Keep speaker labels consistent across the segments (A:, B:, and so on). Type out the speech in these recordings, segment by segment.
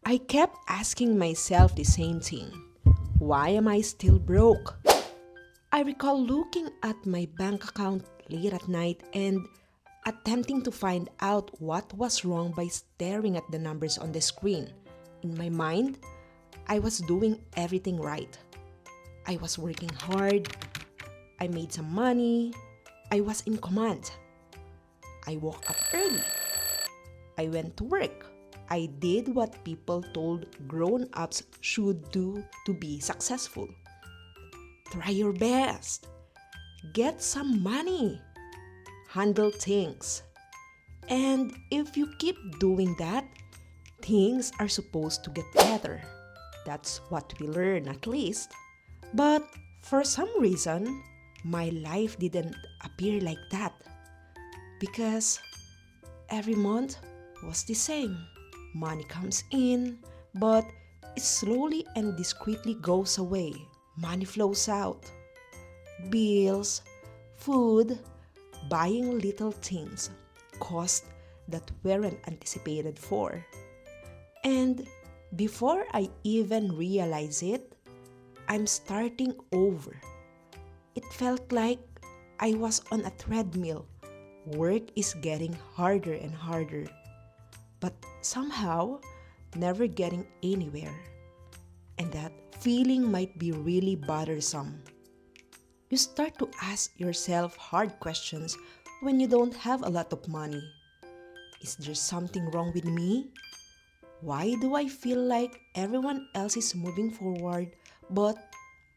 A: I kept asking myself the same thing. Why am I still broke? I recall looking at my bank account late at night and attempting to find out what was wrong by staring at the numbers on the screen. In my mind, I was doing everything right. I was working hard. I made some money. I was in command. I woke up early. I went to work. I did what people told grown ups should do to be successful. Try your best. Get some money. Handle things. And if you keep doing that, things are supposed to get better. That's what we learn at least. But for some reason, my life didn't appear like that because every month was the same. Money comes in, but it slowly and discreetly goes away. Money flows out. Bills, food, buying little things, costs that weren't anticipated for. And before I even realize it, I'm starting over. It felt like I was on a treadmill. Work is getting harder and harder, but somehow never getting anywhere. And that feeling might be really bothersome. You start to ask yourself hard questions when you don't have a lot of money. Is there something wrong with me? Why do I feel like everyone else is moving forward but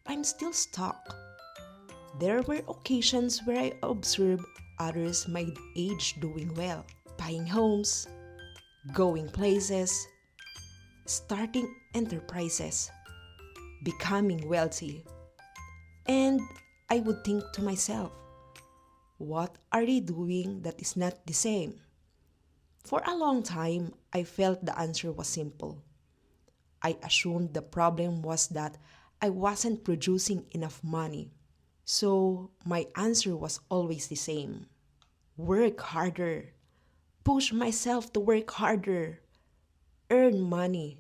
A: I'm still stuck? There were occasions where I observed others my age doing well, buying homes, going places, starting enterprises, becoming wealthy. And I would think to myself, what are they doing that is not the same? For a long time, I felt the answer was simple. I assumed the problem was that I wasn't producing enough money. So my answer was always the same. Work harder. Push myself to work harder. Earn money.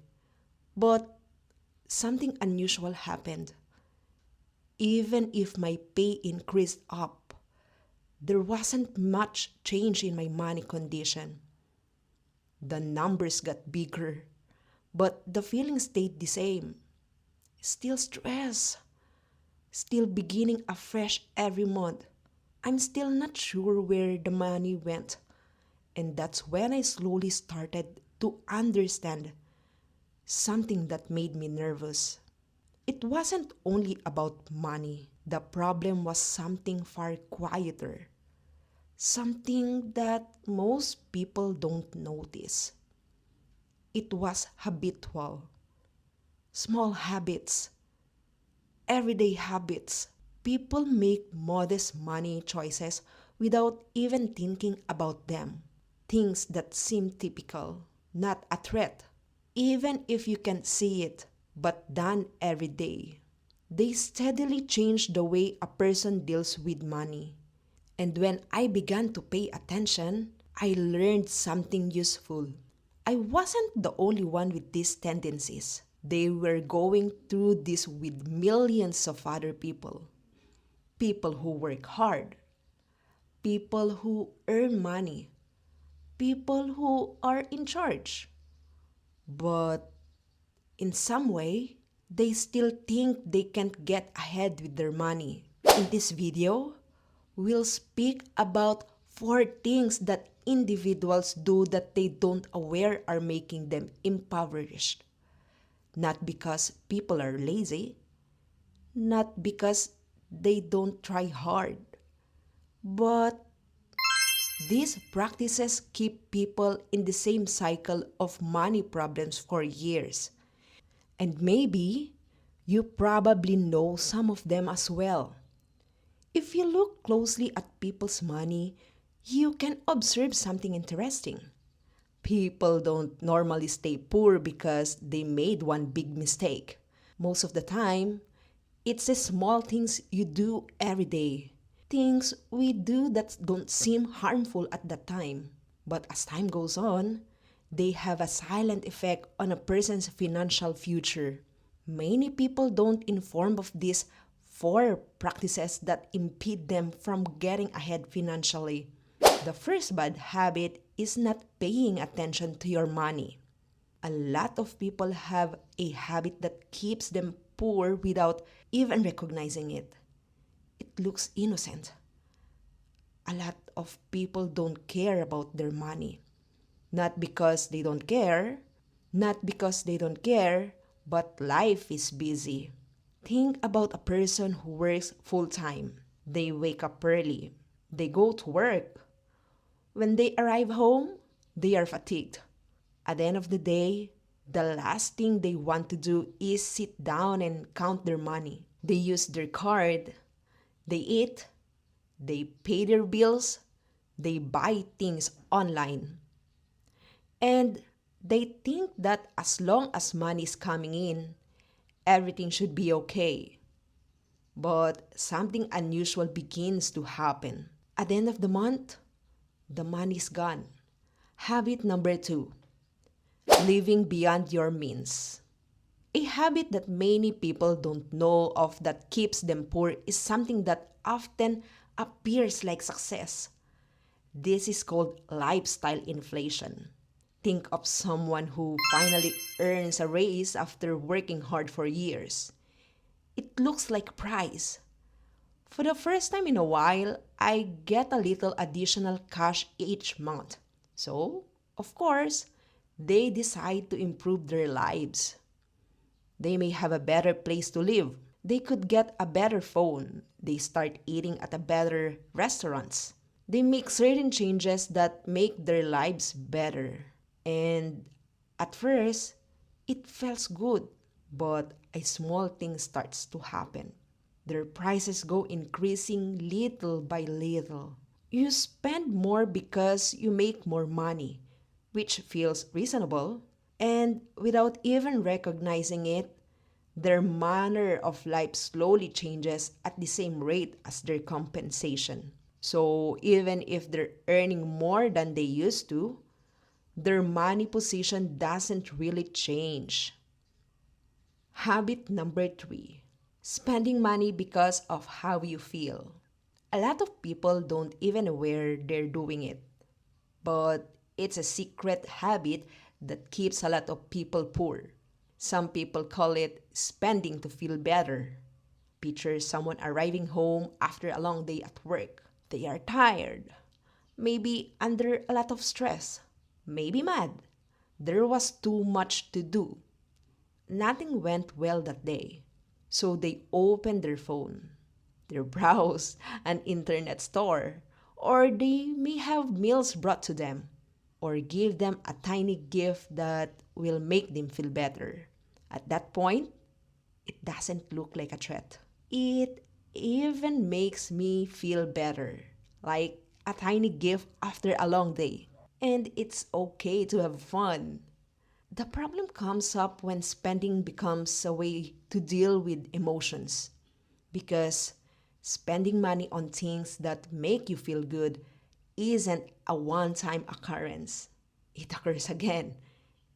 A: But something unusual happened. Even if my pay increased up, there wasn't much change in my money condition. The numbers got bigger, but the feeling stayed the same. Still stress, still beginning afresh every month. I'm still not sure where the money went. And that's when I slowly started to understand something that made me nervous. It wasn't only about money. The problem was something far quieter, something that most people don't notice. It was habitual, small habits, everyday habits. People make modest money choices without even thinking about them. Things that seem typical, not a threat, even if you can see it, but done every day. They steadily change the way a person deals with money. And when I began to pay attention, I learned something useful. I wasn't the only one with these tendencies. They were going through this with millions of other people. People who work hard, people who earn money, people who are in charge. But in some way, they still think they can't get ahead with their money. In this video, we'll speak about 4 things that individuals do that they don't aware are making them impoverished. Not because people are lazy, not because they don't try hard, but these practices keep people in the same cycle of money problems for years. And maybe you probably know some of them as well. If you look closely at people's money, you can observe something interesting. People don't normally stay poor because they made one big mistake. Most of the time, it's the small things you do every day. Things we do that don't seem harmful at that time. But as time goes on, They have a silent effect on a person's financial future. Many people don't inform of these four practices that impede them from getting ahead financially. The first bad habit is not paying attention to your money. A lot of people have a habit that keeps them poor without even recognizing it. It looks innocent. A lot of people don't care about their money. Not because they don't care, not because they don't care, but life is busy. Think about a person who works full time. They wake up early. They go to work. When they arrive home, they are fatigued. At the end of the day, the last thing they want to do is sit down and count their money. They use their card. They eat. They pay their bills. They buy things online. And they think that as long as money is coming in, everything should be okay. But something unusual begins to happen. At the end of the month, the money is gone. Habit number two, living beyond your means. A habit that many people don't know of that keeps them poor is something that often appears like success. This is called lifestyle inflation. Think of someone who finally earns a raise after working hard for years. It looks like a prize. For the first time in a while, I get a little additional cash each month. So, of course, they decide to improve their lives. They may have a better place to live. They could get a better phone. They start eating at a better restaurants. They make certain changes that make their lives better. And at first, it feels good, but a small thing starts to happen. Their prices go increasing little by little. You spend more because you make more money, which feels reasonable, and without even recognizing it, their manner of life slowly changes at the same rate as their compensation. So even if they're earning more than they used to, their money position doesn't really change. Habit number three, spending money because of how you feel. A lot of people don't even aware they're doing it, but it's a secret habit that keeps a lot of people poor. Some people call it spending to feel better. Picture someone arriving home after a long day at work. They are tired, maybe under a lot of stress, maybe mad. There was too much to do. Nothing went well that day. So they open their phone, they browse an internet store, or they may have meals brought to them, or give them a tiny gift that will make them feel better. At that point, it doesn't look like a threat. It even makes me feel better, like a tiny gift after a long day. And it's okay to have fun. The problem comes up when spending becomes a way to deal with emotions. Because spending money on things that make you feel good isn't a one time occurrence. It occurs again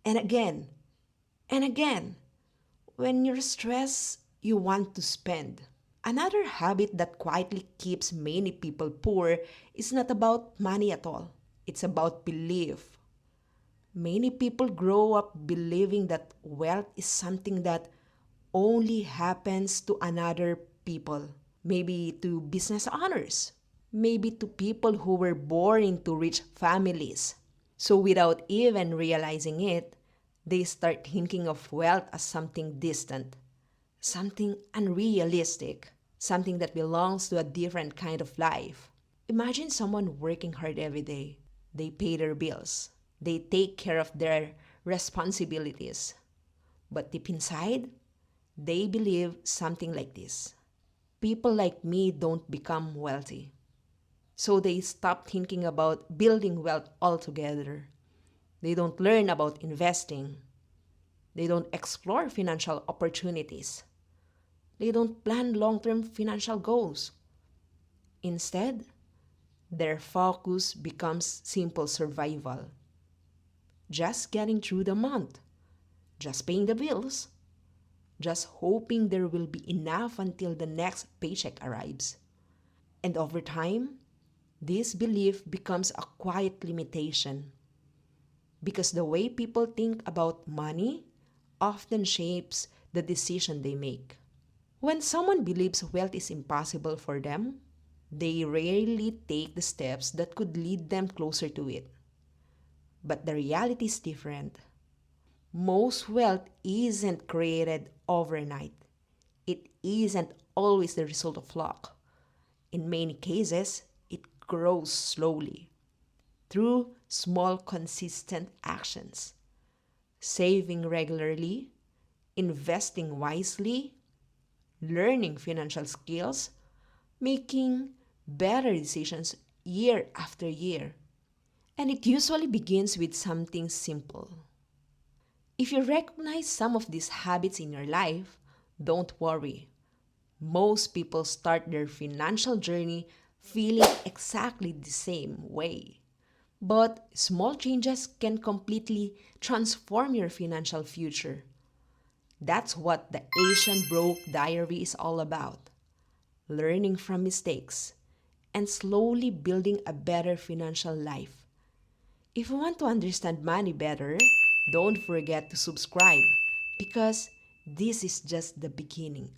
A: and again and again. When you're stressed, you want to spend. Another habit that quietly keeps many people poor is not about money at all. It's about belief. Many people grow up believing that wealth is something that only happens to another people, maybe to business owners, maybe to people who were born into rich families. So without even realizing it, they start thinking of wealth as something distant, something unrealistic, something that belongs to a different kind of life. Imagine someone working hard every day. They pay their bills. They take care of their responsibilities. But deep inside, they believe something like this: people like me don't become wealthy. So they stop thinking about building wealth altogether. They don't learn about investing. They don't explore financial opportunities. They don't plan long term financial goals. Instead, their focus becomes simple survival. just getting through the month, just paying the bills, just hoping there will be enough until the next paycheck arrives. And over time, this belief becomes a quiet limitation because the way people think about money often shapes the decision they make. When someone believes wealth is impossible for them, they rarely take the steps that could lead them closer to it. But the reality is different. Most wealth isn't created overnight. It isn't always the result of luck. In many cases, it grows slowly through small, consistent actions. Saving regularly, investing wisely, learning financial skills, making better decisions year after year. And it usually begins with something simple. If you recognize some of these habits in your life, don't worry. Most people start their financial journey feeling exactly the same way. But small changes can completely transform your financial future. That's what the Asian Broke Diary is all about. Learning from mistakes and slowly building a better financial life. If you want to understand money better, don't forget to subscribe because this is just the beginning